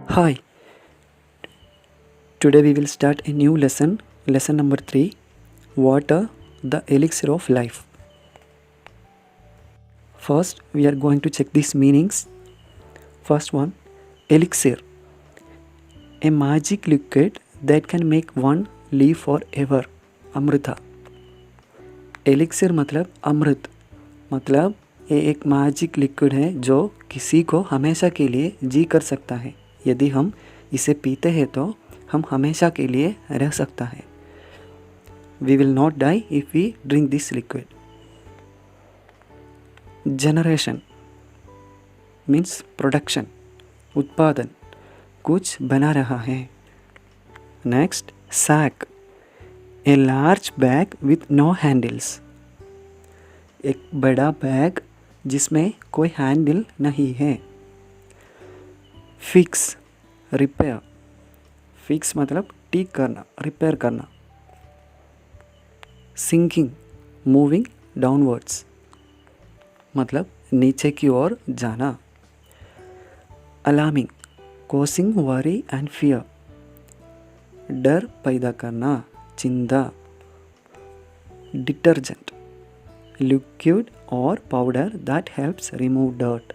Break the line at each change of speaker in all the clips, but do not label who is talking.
Hi, today we will start a new lesson, lesson number 3, Water, the elixir of life. First, we are going to check these meanings. First one, elixir, a magic liquid that can make one live forever. Amrita. Elixir मतलब अमृत, मतलब ये एक magic liquid है जो किसी को हमेशा के लिए जी कर सकता है. यदि हम इसे पीते हैं तो हम हमेशा के लिए रह सकता है. We will not die if we drink this liquid. Generation means production, उत्पादन, कुछ बना रहा है. Next, sack, a large bag with no handles. एक बड़ा बैग जिसमें कोई हैंडल नहीं है. Fix, repair, fix मतलब ठीक करना, रिपेयर करना. Sinking, moving downwards, मतलब नीचे की ओर जाना. Alarming, causing worry and fear, डर पैदा करना, चिंता. Detergent, liquid or powder that helps remove dirt.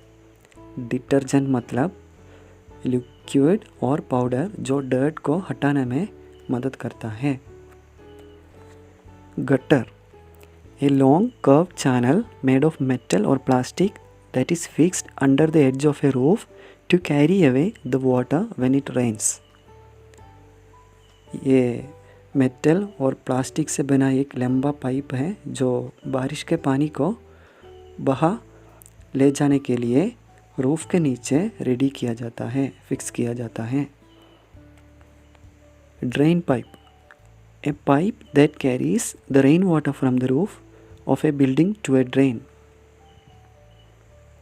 Detergent मतलब लिक्विड और पाउडर जो डर्ट को हटाने में मदद करता है. Gutter, a long curved channel made of metal or plastic that is fixed under the edge of a roof to carry away the water when it rains. ये मेटल और प्लास्टिक से बना एक लंबा पाइप है जो बारिश के पानी को बहा ले जाने के लिए रूफ के नीचे रेडी किया जाता है, फिक्स किया जाता है. Drain pipe, a pipe that carries the rainwater from the roof of a building to a drain.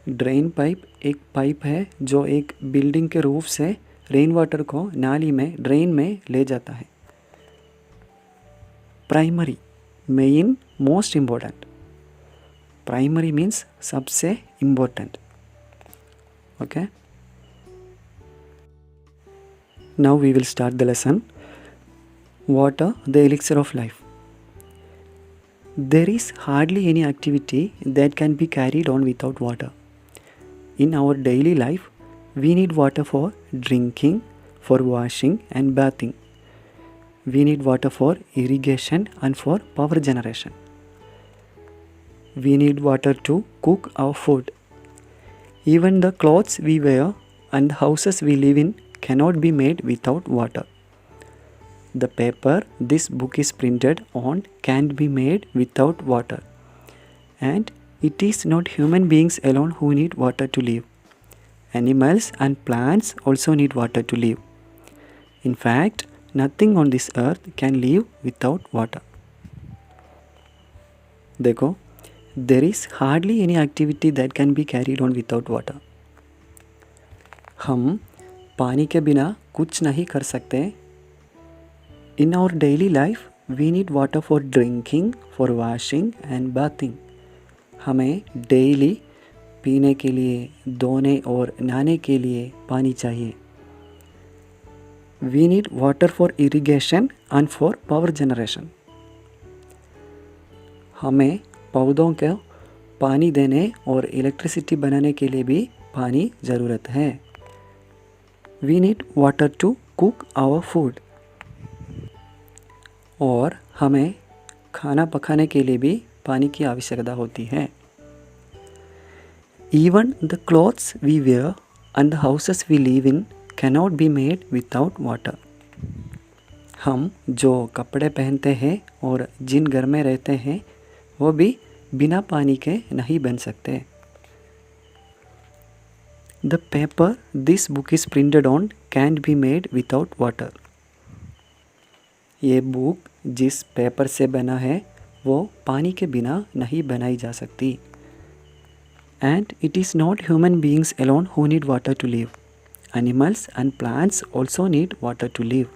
Drain pipe एक पाइप है जो एक बिल्डिंग के रूफ से रेन वाटर को नाली में, ड्रेन में ले जाता है. Primary, main, most important. Primary means सबसे important. Okay, now we will start the lesson. Water, the elixir of life. There is hardly any activity that can be carried on without water. In our daily life, we need water for drinking, for washing and bathing. We need water for irrigation and for power generation. We need water to cook our food. Even the clothes we wear and the houses we live in cannot be made without water. The paper this book is printed on can't be made without water. And it is not human beings alone who need water to live. Animals and plants also need water to live. In fact, nothing on this earth can live without water. देखो, there is hardly any activity that can be carried on without water. हम पानी के बिना कुछ नहीं कर सकते. In our daily life, we need water for drinking, for washing and bathing. हमें डेली पीने के लिए, धोने और नहाने के लिए पानी चाहिए. We need water for irrigation and for power generation. हमें पौधों को पानी देने और इलेक्ट्रिसिटी बनाने के लिए भी पानी ज़रूरत है. We need water to cook our food. और हमें खाना पकाने के लिए भी पानी की आवश्यकता होती है. Even the clothes we wear and the houses we live in cannot be made without water. हम जो कपड़े पहनते हैं और जिन घर में रहते हैं वो भी बिना पानी के नहीं बन सकते. The paper this book is printed on can't be made without water. ये बुक जिस पेपर से बना है वो पानी के बिना नहीं बनाई जा सकती. And it is not human beings alone who need water to live. Animals and plants also need water to live.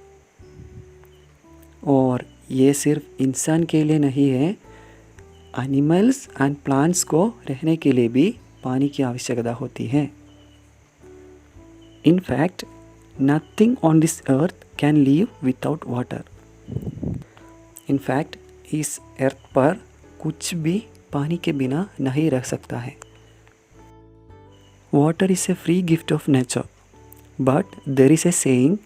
और ये सिर्फ इंसान के लिए नहीं है, एनिमल्स एंड प्लांट्स को रहने के लिए भी पानी की आवश्यकता होती है। In fact nothing on this earth can live without water. In fact इस अर्थ पर कुछ भी पानी के बिना नहीं रह सकता है। Water is a free gift of nature, but there is a saying,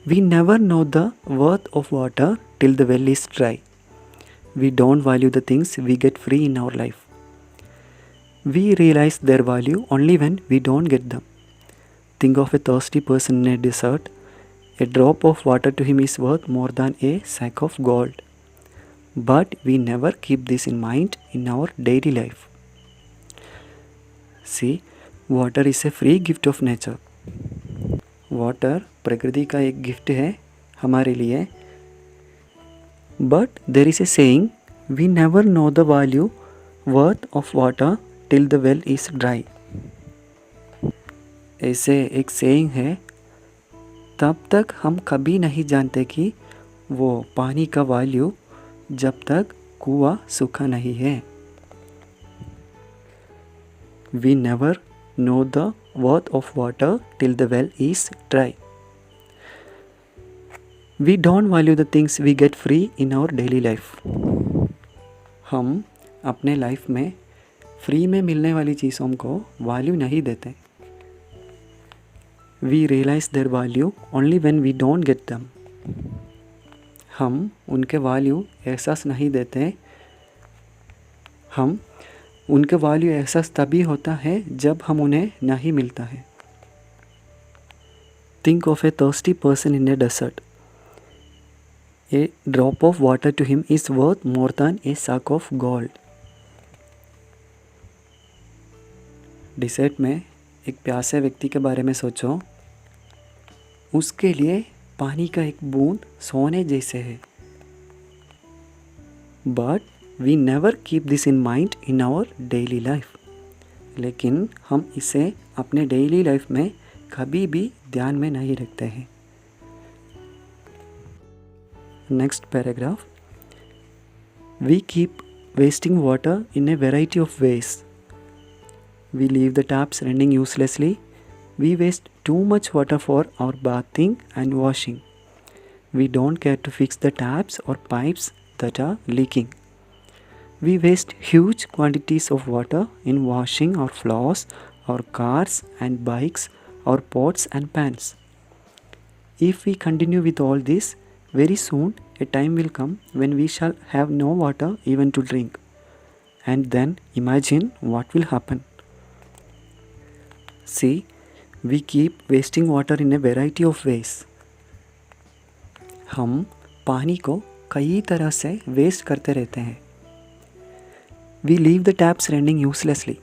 we never know the worth of water till the well is dry. We don't value the things we get free in our life. We realize their value only when we don't get them. Think of a thirsty person in a desert. A drop of water to him is worth more than a sack of gold. But we never keep this in mind in our daily life. See, water is a free gift of nature. Water प्रकृति का एक gift है हमारे लिए, but there is a saying, we never know the value worth of water till the well is dry. ऐसे एक saying है, तब तक हम कभी नहीं जानते कि वो पानी का वैल्यू जब तक कुआं सूखा नहीं है। We never know the worth of water till the well is dry. We don't value the things we get free in our daily life. हम अपने लाइफ में फ्री में मिलने वाली चीज़ों को वैल्यू नहीं देते। We realize their value only when we don't get them. हम उनके वैल्यू एहसास नहीं देते। हम उनके वैल्यू एहसास तभी होता है जब हम उन्हें नहीं मिलता है। Think of a thirsty person in a desert. A drop of water to him is worth more than a sack of gold. Desert में एक प्यासे व्यक्ति के बारे में सोचो, उसके लिए पानी का एक बूंद सोने जैसे है। But we never keep this in mind in our daily life. लेकिन हम इसे अपने डेली लाइफ में कभी भी ध्यान में नहीं रखते हैं। Next paragraph, we keep wasting water in a variety of ways. We leave the taps running uselessly. We waste too much water for our bathing and washing. We don't care to fix the taps or pipes that are leaking. We waste huge quantities of water in washing our floors, our cars and bikes, our pots and pans. If we continue with all this, very soon a time will come when we shall have no water even to drink. And then imagine what will happen. See, we keep wasting water in a variety of ways. हम पानी को कई तरह से waste करते रहते हैं. We leave the taps running uselessly.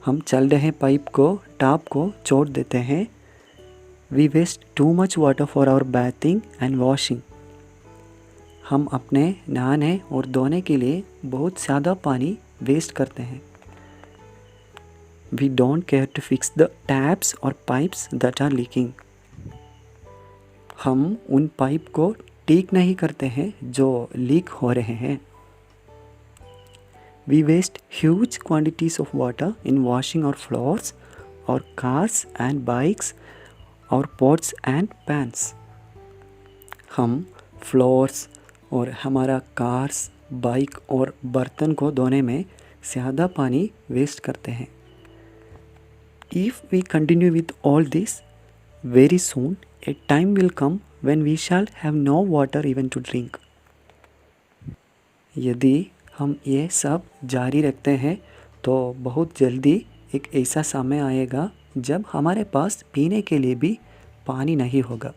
हम चल रहे पाइप को टैप को छोड़ देते हैं. We waste too much water for our bathing and washing. हम अपने नहाने और धोने के लिए बहुत ज़्यादा पानी वेस्ट करते हैं. We don't care to fix the taps or pipes that are leaking. हम उन पाइप को ठीक नहीं करते हैं जो लीक हो रहे हैं. We waste huge quantities of water in washing our floors, our cars and bikes, our pots and pans. हम फ्लोर्स और हमारा कार्स, बाइक और बर्तन को धोने में ज़्यादा पानी वेस्ट करते हैं. If we continue with all this, very soon a time will come when we shall have no water even to drink. यदि हम ये सब जारी रखते हैं तो बहुत जल्दी एक ऐसा समय आएगा जब हमारे पास पीने के लिए भी पानी नहीं होगा.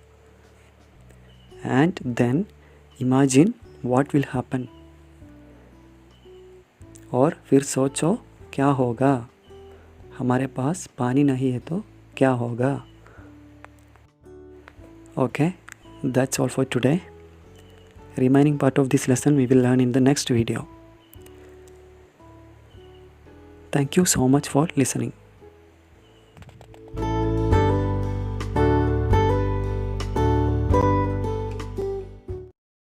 And then imagine what will happen. और फिर सोचो क्या होगा. हमारे पास पानी नहीं है तो क्या होगा. Okay, that's all for today. Remaining part of this lesson we will learn in the next video. Thank you so much for listening.